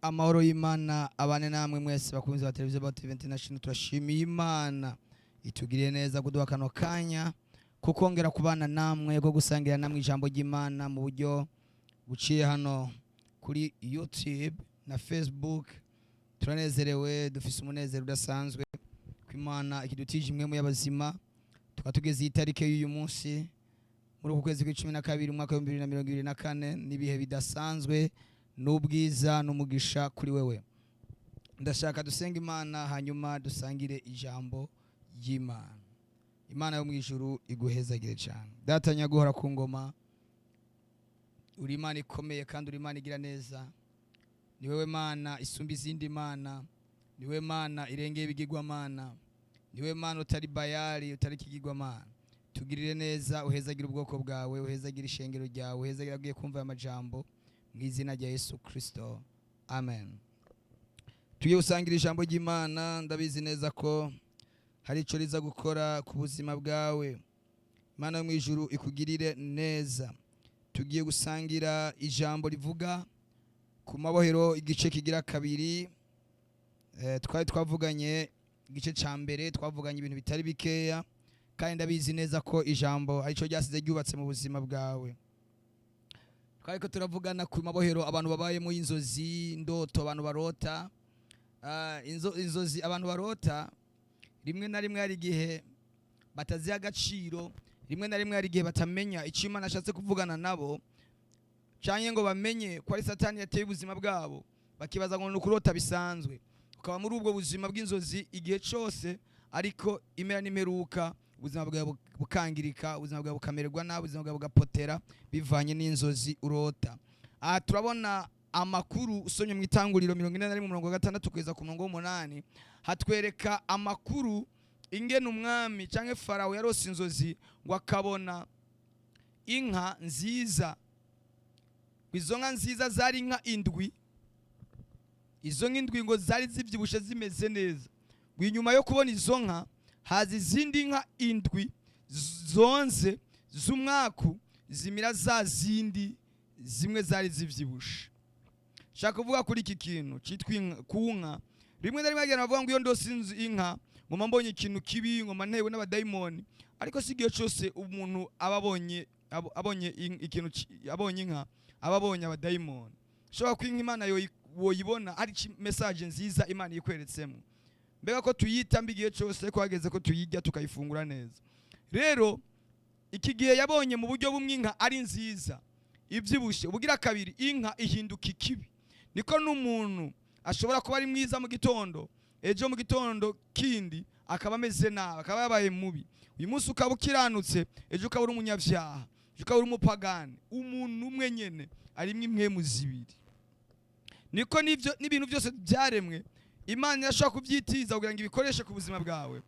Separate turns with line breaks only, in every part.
Amahoro y'Imana abane namwe mwese bakunze ba televiziyo ba TV International, turashimiye Imana itugiriye neza kuduha kano kanya kukongera kubana namwe ko gusangira namwe ijambo ry'Imana mu buryo buciye hano kuri YouTube na Facebook. Turanezerewe, dufise umunezero udasanzwe ko Imana ikidutije imwe mu y'abazima, tukatugeze itarike y'uyu munsi muri uku kwezi kwa12 umwaka wa 2024 nibihe bidasanzwe n'ubwiza n'umugisha kuri wewe. Ndashaka dusenga Imana hanyuma dusangire ijambo y'Imana. Imana yo mu ijuru iguhezagire cyane. Datanya guhora ku ngoma. Uri Imana ikomeye kandi uri Imana igira neza. Ni wewe Mana isumba izindi mana. Ni wewe Mana irengeye ibigirwa mana. Ni wewe Mana utari bayali, utari kigirwa mana. Tugirire neza, uhezagire ubwoko bwawe, uhezagire ishengero ryawe, uhezagire agiye kumva amajambo mu izina rya Yesu Kristo. Amen. Tugiye gusangira ijambo ry'Imana, ndabizi neza ko hari ico riza gukora ku buzima bwawe. Imana yo mu ijuru ikugirire neza. Tugiye gusangira ijambo rivuga ku mabohero igice kigira kabiri. Twari twavuganye igice ca mbere, twavuganye ibintu bitari bikeya, kandi ndabizi neza ko ijambo arico ryasize ryubatse mu buzima bwawe. Twari turavugana ku mabohero abantu babayemo inzozi, ndoto abantu barota. Inzozi abantu barota rimwe na rimwe hari igihe batazi agaciro, rimwe na rimwe hari igihe batamenya icyo Imana ashatse kuvugana nabo, cyangwa ngo bamenye ko ari Satani yateye ubuzima bwabo, bakibaza ngo nukurota bisanzwe. Ukaba muri ubwo buzima bw'inzozi igihe cyose, ariko imera nimeruka ubuzima bwawe bukangirika, ubuzima bwawe bukamererwa nabi, ubuzima bwawe bugapotera bivanye n'inzozi urota. Turabona amakuru usomye mu Itanguriro 41:6 kugeza ku 8 hatwereka amakuru ingene umwami canke Farao yarose inzozi ngo akabona inka nziza. Izo nka nziza zari inka indwi. Izo nka indwi ngo zari zivyibushe zimeze neza. Inyuma yo kubona izo nka haza izindi nka indwi zonze z'umwaku zimira za zindi zimwe zari zivyibushe. Shaka kuvuga kuri iki kintu cyitwa kunka. Rimwe na rimwe agenda bavuga ngo iyo ndose inka ngoma mbonye ikintu kibi, ngoma ntewe n'abadayimoni, ariko si igihe cyose umuntu abonye ikintu abonye inka ababonye abadayimoni. Shaka kwinka Imana yoyibona ari message nziza Imana yikweretsemo. Mbega ko tuyita mbigiye cyose ko hageze ko tuyijya tukayifungura neza. Rero iki gihe yabonye mu buryo bumwe inka ari nziza ivyibushe, ubugira kabiri inka ihinduka ikibi. Niko n'umuntu ashobora kuba ari mwiza mu gitondo, ejo mu gitondo kindi akaba ameze nabi, akaba yabaye mubi. Uyu munsi ukaba ukiranutse, ejo ukaba uri umunyavyaha, ejo ukaba uri umupagani. Umuntu umwe nyene arimwe impwemu zibiri. Niko n'ibintu byose byaremwe Imana yashaka kubyitiza kugira ngo ibikoreshe ku buzima bwawe,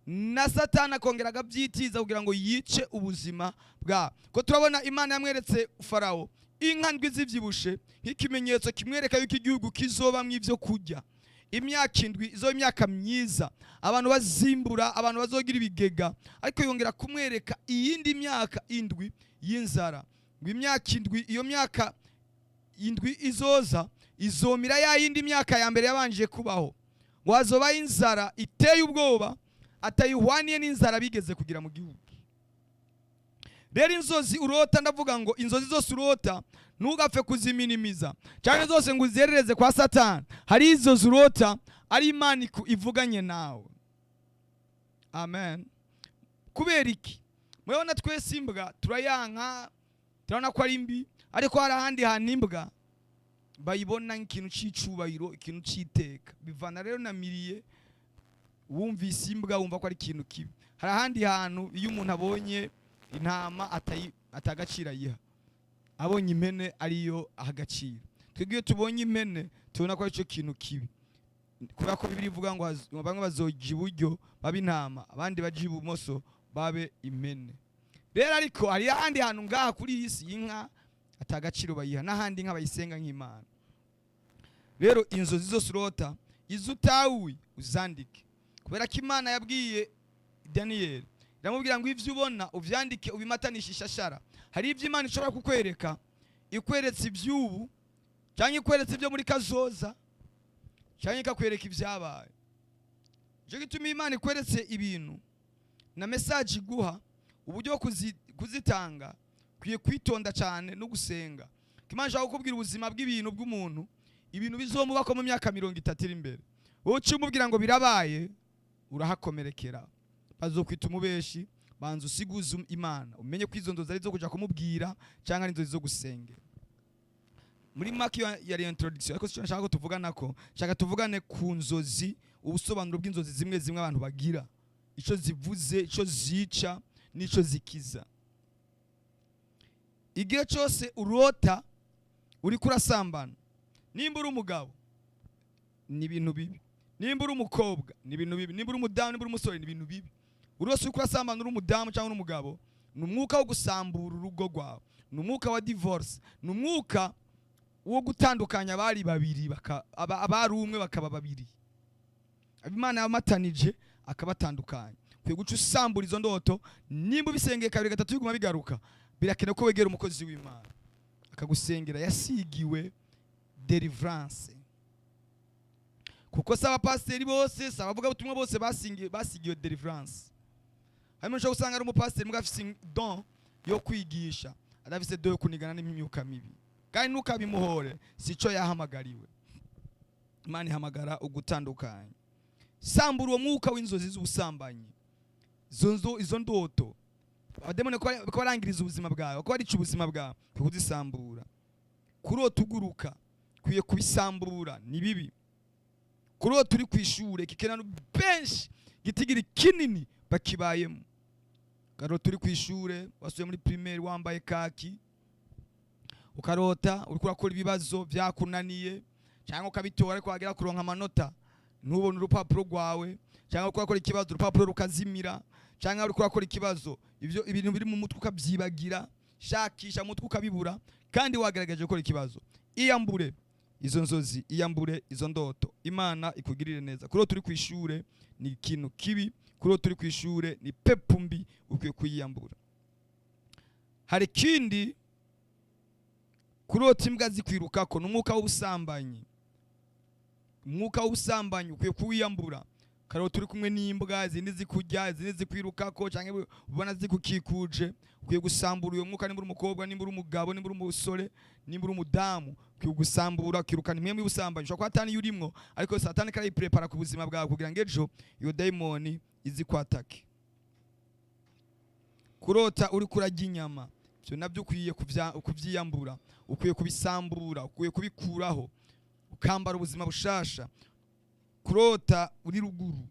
na Satani akongera agabyitiza kugira ngo yice ubuzima bwawe. Ko turabona Imana yamweretse Farao inka ndwi zivyibushe nk'ikimenyetso kimwereka yuko igihugu kizobamwe ivyo kurya. Imyaka indwi izo imyaka myiza, abantu bazimbura, abantu bazogira ibigega, ariko yongera kumwereka iyindi myaka indwi y'inzara. Ngo imyaka indwi, iyo myaka indwi izoza izomira ya yindi myaka ya mbere yabanje kubaho. Ngo hazoba inzara iteye ubwoba atayihwaniye n'inzara bigeze kugira mu gihugu. Rero inzozi urota, ndavuga ngo inzozi zose urota ntugapfe kuziminimiza cyane zose ngo uzerereze kwa Satani. Hari inzozi urota ari Imana ivuganye nawe. Amen. Kubera iki? Murabona twese imbwa turayanka, turabona ko ari mbi, ariko hari ahandi hantu imbwa bayibona nk'ikintu c'icubahiro, ikintu c'iteka. Bivana rero namiriye wumvise imbwa wumva ko ari ikintu kibi. Hari ahandi hantu iyo umuntu abonye intama atagacira yiha, abonye impene ariyo ahagacira. Twebwe tubonye impene tubona ko ari cyo kintu kibi, kubera ko Bibiliya ivuga ngo bamwe bazoja iburyo babe intama, abandi baje ibumoso babe impene. Rero ariko hari ahandi hantu ngaha kuri iyi si inka atagaciro bayiha, n'ahandi inka bayisenga nk'Imana. Rero inzozi zose urota izo utawi uzandike, kubera ko Imana yabwiye Daniel iramubwira ngo ivyo ubona uvyandike ubimatanisha ishashara. Hari ivyo Imana ishobora kukwereka ikweretse ivy'ubu cyangwa ikweretse ibyo muri kazoza, cyangwa ikakwereka ibyabaye. Cyo gituma Imana ikweretse ibintu na message iguha uburyo kuzitanga kwiye kwitonda cyane no gusenga. Imana ishaka kukubwira ubuzima bw'ibintu bw'umuntu, ibintu bizomubako mu myaka 30 iri imbere. Wowe cyumubwira ngo birabaye, urahakomerekera. Bazokwita umubeshi, banza usiguze Imana, umenye ko izo ndozi ari zo kuja kumubwira cyangwa ari inzozi zo gusengera. Muri make yari introduction, ariko cyo nshaka ko tuvugana ko shaka tuvugane ku nzozi, ubusobanuro bw'inzozi zimwe zimwe abantu bagira, ico zivuze, ico zica nico zikiza. Igihe cyose urota uri kurasambana, nimba uri umugabo ni ibintu bibi, nimba uri umukobwa ni ibintu bibi, nimba uri umudamu, nimba uri umusore ni ibintu bibi. Urose uri kurasambana uri umudamu cyangwa uri umugabo, ni umwuka wo gusambura urugo rwawe, ni umwuka wa divorce, ni umwuka wo gutandukanya abari babiri abari umwe bakaba babiri. Imana yamatanije akabatandukanya. Kwiye guca usambura izo ndoto, nimba ubisengeye 2-3 biguma bigaruka, birakenewe ko wegera umukozi w'Imana akagusengera yasigiwe deliverance. Kuko saba pasiteri bose, saba avuga ubutumwa bose basigiwe deliverance. Hanyuma cyo usanga ari umupasiteri mbwa afise don yo kwigisha, adafise don yo kunigana n'imyuka mibi. Kandi nukabimuhore sico yahamagariwe. Imana ihamagara ugutandukanya. Sambura uwo mwuka w'inzozi z'ubusambanyi, izo ndoto abademone ko barangiriza ubuzima bwawe, ko barica ubuzima bwawe, kuzisambura. Kurota uguruka kwiye kubisambura, ni bibi. Kurota uri kwishure kikenano benshi gitigiri kinini bakibayemo. Karota uri kwishure wasuye muri primaire wambaye kaki, ukarota uri kurakora ibibazo byakunaniye cyangwa ukabitora ariko wagera kuronka amanota ntubone urupapuro rwawe, cyangwa urakora ikibazo urupapuro rukazimira, cyangwa uri kurakora ikibazo ibintu biri mu mutwe ukabyibagira, shakisha mutwe ukabibura, kandi wagaragaje gukora ikibazo. Iyambure izo nzozi, iyambure izo ndoto, Imana ikugirire neza. Kurota uri kwishure ni ikintu kibi, kurota uri kwishure ni pepo mbi, ukwiye kuyiyambura. Hari kindi kurota imbwa zikwirukako, n'umwuka w'ubusambanyi. Umwuka w'ubusambanyi ukwiye kuwiyambura. Karota uri kumwe n'imbwa, izindi zikurya, izindi zikwirukako, cyangwa ubona zikukikuje, ukwiye gusambura uyo mwuka. Nimba uri umukobwa, nimba uri umugabo, nimba uri umusore, nimba uri umudamu, ukwiye gusambura, ukirukana impwemu y'ubusambanyi. Ushobora kuba atani yurimwo, ariko Satani kari prepara ku buzima bwawe kugira ngo ejo iyo daimoni izi kwatake. Kurota uri kurajya inyama, byo nabyo ukwiye kuvyiyambura, ukwiye kubisambura, ukwiye kubikuraho, ukambara ubuzima bushasha. Kurota uri ruguru,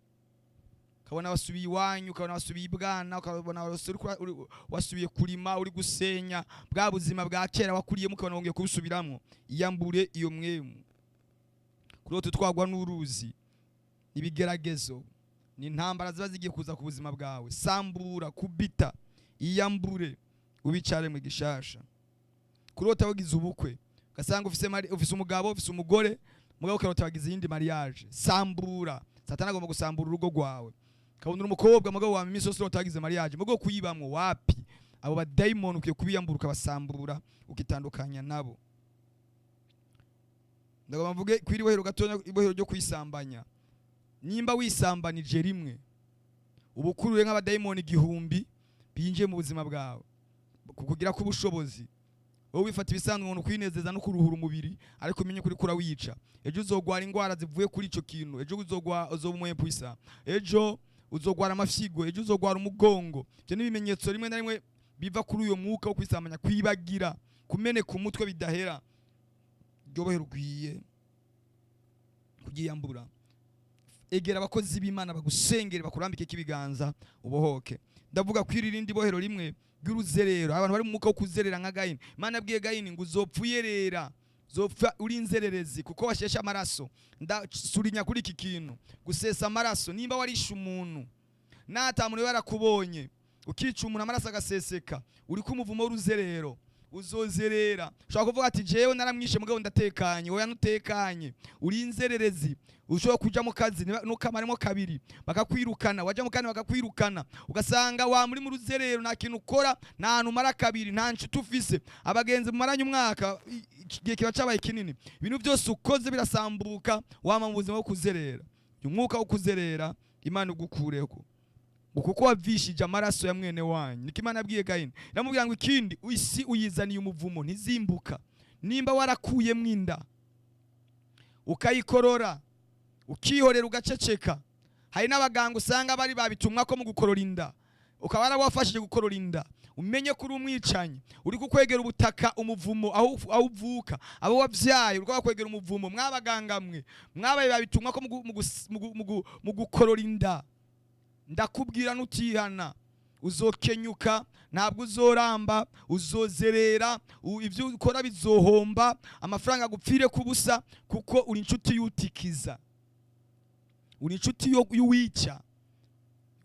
ukabona wasubiye iwanyu, ukabona wasubiye ibwana, ukabona wasubiye kurima, uri gusenya bwa buzima bwa kera wakuriyemo, ukabona wongeye kubusubiramwo. Iyambure iyo mwemu. Kurota utwagwa n'uruzi, ibigeragezo ni intambara ziba zigiye kuza ku buzima bwawe. Sambura, kubita, iyambure, ubicare mu gishasha. Kurota wagize ubukwe, ugasanga ufise umugabo, ufise umugore, mugabo ukarota wagize yindi mariage. Sambura. Satani agomba gusambura urugo rwawe. Kabona umukobwa mugabo wa iminsi yose utagize mariage, mugabo kuyibamwo wapi? Abo ba daimon ukiye kubiyambura ukabasambura, ukitandukanya nabo. Ndagomba mvuge kwiri bohero gatonya, ibohero ryo kwisambanya. Nimba wisambanije rimwe, ubukuruye nk'aba daimon 1000 binje mu buzima bwawe, kukugira ko ubushobozi. Wowe wifata ibisanzwe umuntu kwinezeza no kuruhura umubiri, ariko umenye kuri kura wica. Ejo uzogwara ingwara zivuye kuri ico kintu, ejo uzobumwe puisa, ejo uzogwara amafyigo, ejo uzogwara umugongo. Byo ni ibimenyetso rimwe na rimwe biva kuri uyo mwuka wo kwisamanya, kwibagira, kumene ku mutwe bidahera. Ryobohero rwiye kugiyambura. Egera abakozi b'Imana bagusengere, bakurambike kibiganza ubohoke. Ndavuga kwirindi bohero rimwe bw'uruzerero, abantu bari mu mwuka wo kuzerera nka Gayini. Imana yabwiye Gayini ngo uzopfuyerera, zopfa uri inzererezi kuko washesha amaraso. Ndasurinya kuri iki kintu, gusesa amaraso. Nimba warisha umuntu nata muntu yarakubonye ukica umuntu amaraso agaseseka, uri ku muvumo w'uruzerero, uzozerera. Ushobora kuvuga ati jewe naramwishe mugabo ndatekanye. Oya ntutekanye, uri inzererezi. Ushobora kuja mu kazi nukamaremo kabiri bakakwirukana, waja mu kane bakakwirukana, ugasanga wa muri mu ruzerero nta kintu ukora, nta hantu mara kabiri, nta nshuti ufise, abagenzi mumaranye umwaka, igihe kiba cabaye kinini, ibintu byose ukoze birasambuka, wama mu buzima bwo kuzerera. Umwuka wo kuzerera Imana ugukureko, kuko wavishije amaraso ya mwene wanyu. Niko Imana yabwiye Kayini, iramubwira ngo ikindi isi uyizaniye umuvumo ntizimbuka. Nimba warakuyemwo inda ukayikorora ukihorera ugaceceka, hari n'abaganga usanga bari babitumwa ko mu gukorora inda, ukaba warabafashije gukorora inda, umenye kuri umwicanyi uri kukwegera ubutaka umuvumo aho uvuka, abo wavyaye uri kwakwegera umuvumo. Mwabaganga mwe mwabaye babitumwa ko mu gukorora inda, ndakubwira nutihana uzokenyuka, ntabwo uzoramba, uzozerera, ivyo ukora bizohomba, amafaranga gupfire kubusa, kuko uri inshuti yutikiza, uri inshuti y'uwica.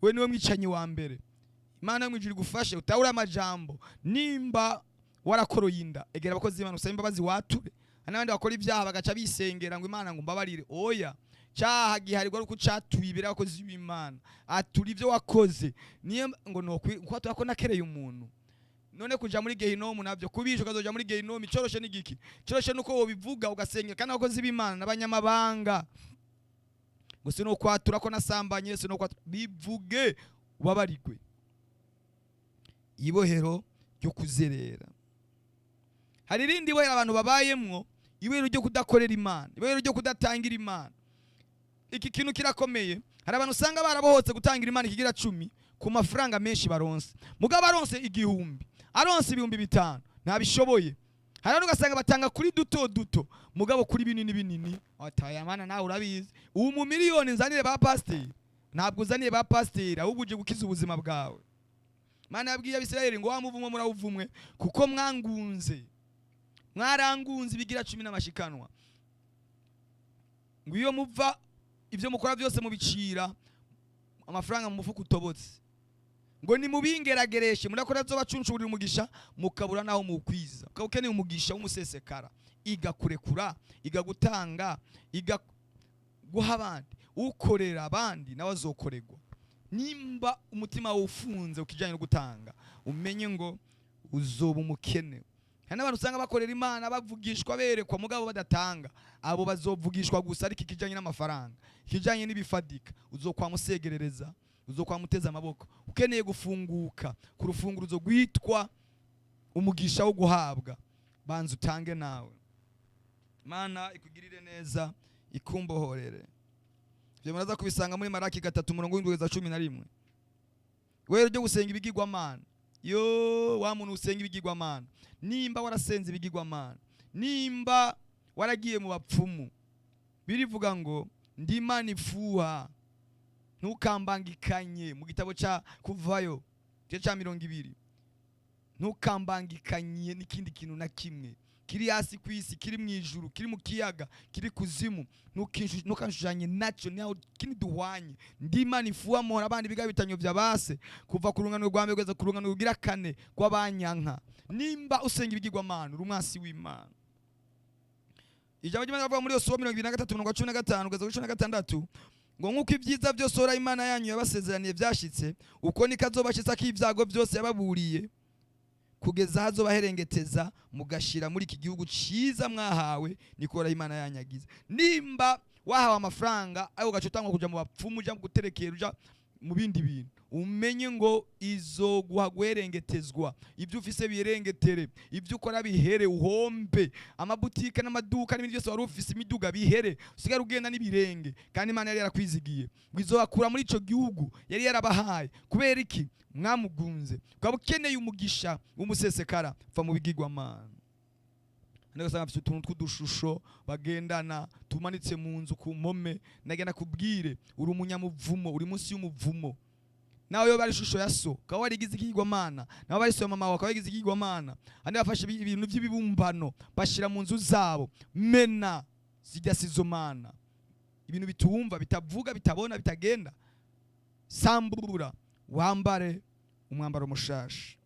We niwe mwicanyi wa mbere. Imana yo mwijuru igufashe utahura amajambo. Nimba warakoroye inda, egera abakozi b'Imana usabe imbabazi wature. N'abandi bakora ibyaha bagaca bisengera ngo Imana ngo mbabarire. Oya, cyaha giharirwa uko catwibira abakozi b'Imana. Atura ivyo wakoze. Niye ngo nuko ko nakereye umuntu. None kuja muri gehinomu navyo kubisha ukazoja muri gehinomu, icoroshe n'igiki? Icoroshe nuko wobivuga ugasengera kandi abakozi b'Imana n'abanyamabanga. Gusa no kwatura ko nasambanye, se no kwatura bivuge ubabarigwe. Ibohero ryo kuzerera. Hari irindi bohero abantu babayemwo, ibohero ryo kudakorera Imana, ibohero ryo kudatangira Imana. Iki kintu kirakomeye. Hari abantu usanga barabohotse gutangira Imana ikigira 10 ku mafaranga menshi baronse. Mugabo baronse 1000, aronse 5,000 ntabishoboye. Hari ugasanga batanga kuri duto mugabo kuri binini. Ataya Mana nawe urabizi. Ubu mu miliyoni nzanire ba pasteur, ntabwo uzaniye ba pasteur, ahubwo uje gukiza ubuzima bwawe. Mana yabwiye Abisirayeli ngo wamuvumo murawuvumwe kuko mwarangunze ibigira 10 n'amashikanwa. Ngo iyo muva ivyo mukora byose mubicira amafaranga mu mufuko utobotse. Ngo ni mubingeragereshe murakora zo bacunshurira umugisha mukabura naho mukwiza. Ukeneye umugisha w'umusesekara, iga kurekura, iga gutanga, iga guha abandi, ukorera abandi nawe azokorerwa. Nimba umutima ufunze ukijanye no gutanga, umenye ngo uzoba umukene. Hari n'abantu usanga bakorera Imana bavugishwa berekwa mugabo badatanga, abo bazovugishwa gusa ariko ikijanye n'amafaranga, ikijanye n'ibifadika uzokwa musegerereza, uzokwa muteza amaboko. Ukeneye gufunguka ku rufunguruzo gwitwa umugisha wo guhabwa, banza utange nawe. Imana ikugirire neza, ikumbohorere. Byo muraza kubisanga muri Maraki 3:7-11. Wewe ryo gusenga ibigirwamana, yo wa muntu usenga ibigirwamana, nimba warasenze ibigirwamana, nimba waragiye mu bapfumu, birivuga ngo ndi Imana ifuha, ntukambangikanye. Mu gitabo ca Kuvayo cya 20, ntukambangikanye n'ikindi kintu na kimwe kiri hasi kwisi, kiri mu ijuru, kiri mu kiyaga, kiri kuzimu, ntukanshujanye naco naho kini duhwanye. Ndi Imana ifuha muhora abandi biga bitanyo vya base, kuva ku rungano rwa mbere kugeza ku rungano rugira 4 rw'abanyanka. Nimba usenga ibigirwamana uri umwasi w'Imana. Ijambo ry'Imana rivuga muri Yosuwa 23:15-16 ngo nkuko ibyiza byose ora Imana yanyu yabasezeraniye byashitse, uko nikazobashitsa k'ivyago byose yababuriye, kugeza hazobaherengeteza mugashira muri iki gihugu ciza mwahawe, nikora Imana yanyagize. Nimba wahawe amafaranga ayo gacutangwa kuja mu bapfumu, uja guterekera, uja mu bindi bintu, umenye ngo izoguha guherengetezwa. Ibyo ufise birengetere, ibyo ukora bihere, uhombe. Amabutike n'amaduka n'ibindi byose wari ufise imiduga bihere, usigara ugenda n'ibirenge. Kandi Imana yari yarakwizigiye bizobakura muri ico gihugu yari yarabahaye. Kubera iki? Mwamugunze. Ukaba ukeneye umugisha w'umusesekara, va mu bigirwamana. Ndego sanga afite utuntu tw'udushusho bagendana tumanitse mu nzu ku mpome, nagenda kubwire uri umunyamuvumo, uri munsi y'umuvumo. Nawe yo bari ishusho ya so, ukaba warigize ikigirwamana, nawe bari so mama wawe ukaba warigize ikigirwamana. Andi bafashe ibintu by'ibibumbano bashira mu nzu zabo, mena zijya sizomana, ibintu bitumva, bitavuga, bitabona, bitagenda. Sambura wambare umwambaro mushasha.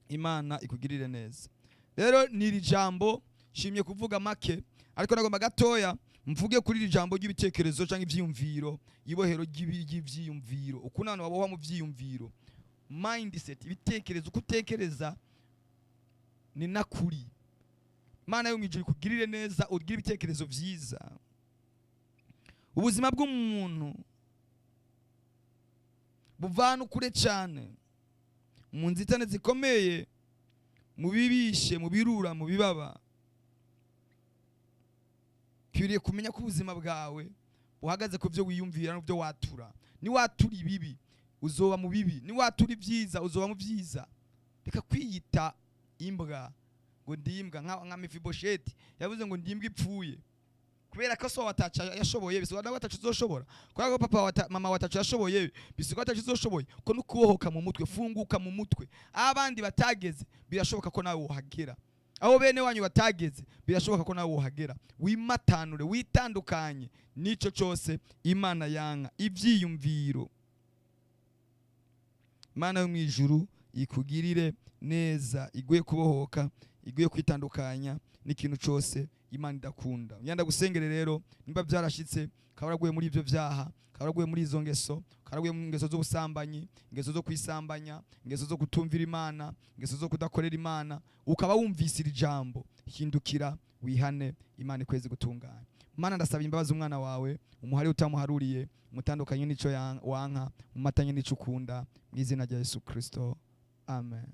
Imana ikugirire neza. rero niri jambo shimye kuvuga make, ariko nagomba gatoya mvuge kuri iri jambo ry'ibitekerezo cyangwa ivyiyumviro, ibohero ry'ivyiyumviro, ukuntu abantu babohwa mu vyiyumviro, mindset, ibitekerezo, kutekereza ni nakuri. Imana yo mwijuru kugirire neza, ugira ibitekerezo vyiza. Ubuzima bw'umuntu buvana kure cyane mu nzitane zikomeye, mu bibishe, mu birura, mu bibaba. Kwiriye kumenya ko ubuzima bwawe buhagaze ku byo wiyumvira n'ubyo watura. Ni watura ibibi uzoba mu bibi, ni watura ibyiza uzoba mu byiza. Reka kwiyita imbwa ngo ndimbwa nka Mefibosheti yavuze ngo ndimbwa ipfuye, kubera ko so watacha yashoboye bisuka watacha uzoshobora, kubera ko papa mama watacha yashoboye bisuka watacha uzoshoboye. Ko nukubohoka mu mutwe, funguka mu mutwe. Abandi batageze birashoboka ko nawe wohagera, aho bene wanyu batageze birashoboka ko nawe wohagera. Wimatanure, witandukanye nico cyose Imana yanka ivyiyumviro. Imana yo mwijuru ikugirire neza, iguye kubohoka, iguye kwitandukanya n'ikintu cyose Imana idakunda. Nyanda gusengere rero, nimba byarashitse kabaraguye muri ivyo vyaha, kabaraguye muri izo ngeso, kabaraguye mu ngeso z'ubusambanyi, ingeso zo kwisambanya, ingeso zo kutumvira Imana, ingeso zo kudakorera Imana, ukaba wumvise iri jambo, hindukira wihane, Imana ikweze gutunganya. Mana ndasaba imbabazi umwana wawe, umuhari utamuharuriye, umutandukanye n'ico wanka, umatanye n'ico ukunda, mu izina rya Yesu Kristo, amen.